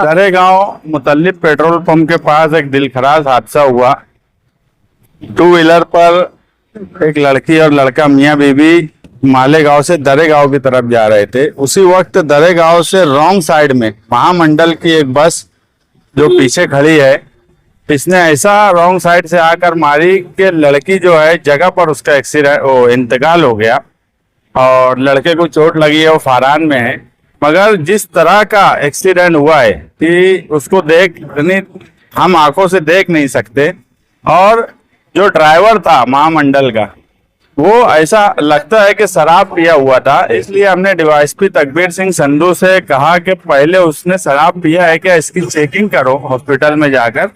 दरेगांव मुतल्लिब petrol pump के पास एक दिलखराज हादसा हुआ। टू व्हीलर पर एक लड़की और लड़का मियां बीवी मालेगांव से दरेगांव की तरफ जा रहे थे। उसी वक्त दरेगांव से रॉन्ग साइड में महामंडल की एक बस जो पीछे खड़ी है, इसने ऐसा रॉन्ग साइड से आकर मारी कि लड़की जो है जगह पर उसका इंतकाल हो गया और लड़के को चोट लगी है, वो फारान में है। मगर जिस तरह का एक्सीडेंट हुआ है कि उसको हम आंखों से देख नहीं सकते। और जो ड्राइवर था महामंडल का, वो ऐसा लगता है कि शराब पिया हुआ था। इसलिए हमने डीवाईएसपी तकबीर सिंह संधू से कहा कि पहले उसने शराब पिया है क्या, इसकी चेकिंग करो हॉस्पिटल में जाकर,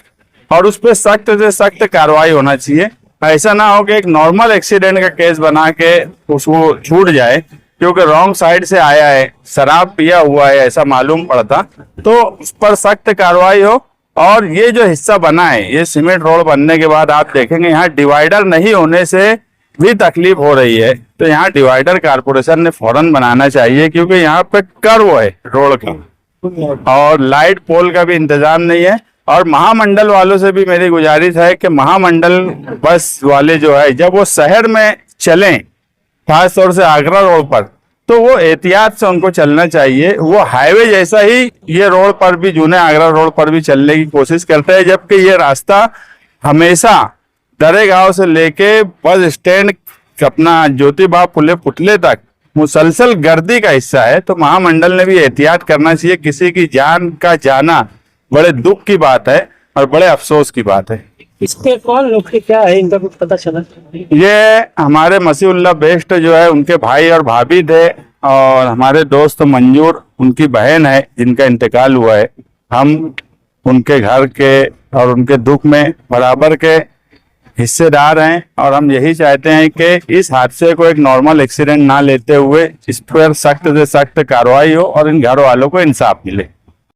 और उस पर सख्त से सख्त कार्रवाई होना चाहिए। ऐसा ना हो कि एक नॉर्मल एक्सीडेंट का केस बना के उसको छूट जाए, क्योंकि रॉन्ग साइड से आया है, शराब पिया हुआ है ऐसा मालूम पड़ता, तो उस पर सख्त कार्रवाई हो। और ये जो हिस्सा बना है, ये सीमेंट रोड बनने के बाद आप देखेंगे यहाँ डिवाइडर नहीं होने से भी तकलीफ हो रही है। तो यहाँ डिवाइडर कारपोरेशन ने फौरन बनाना चाहिए, क्योंकि यहाँ पे कर्व है रोड का और लाइट पोल का भी इंतजाम नहीं है। और महामंडल वालों से भी मेरी गुजारिश है कि महामंडल बस वाले जो है, जब वो शहर में चलें, खास तौर से आगरा रोड पर, तो वो एहतियात से उनको चलना चाहिए। वो हाईवे जैसा ही ये रोड पर भी, जूने आगरा रोड पर भी चलने की कोशिश करते हैं, जबकि ये रास्ता हमेशा दरेगांव से लेके बस स्टैंड अपना ज्योतिबा फुले पुतले तक मुसलसल गर्दी का हिस्सा है। तो महामंडल ने भी एहतियात करना चाहिए। किसी की जान का जाना बड़े दुख की बात है और बड़े अफसोस की बात है। इसके कौन लोग थे, क्या है, इनका कुछ पता चला? ये हमारे मसीहुल्लाह बेस्ट जो है, उनके भाई और भाभी थे, और हमारे दोस्त मंजूर उनकी बहन है जिनका इंतकाल हुआ है। हम उनके घर के और उनके दुख में बराबर के हिस्सेदार हैं, और हम यही चाहते हैं कि इस हादसे को एक नॉर्मल एक्सीडेंट ना लेते हुए इस पर सख्त से सख्त कार्रवाई हो और इन घर वालों को इंसाफ मिले।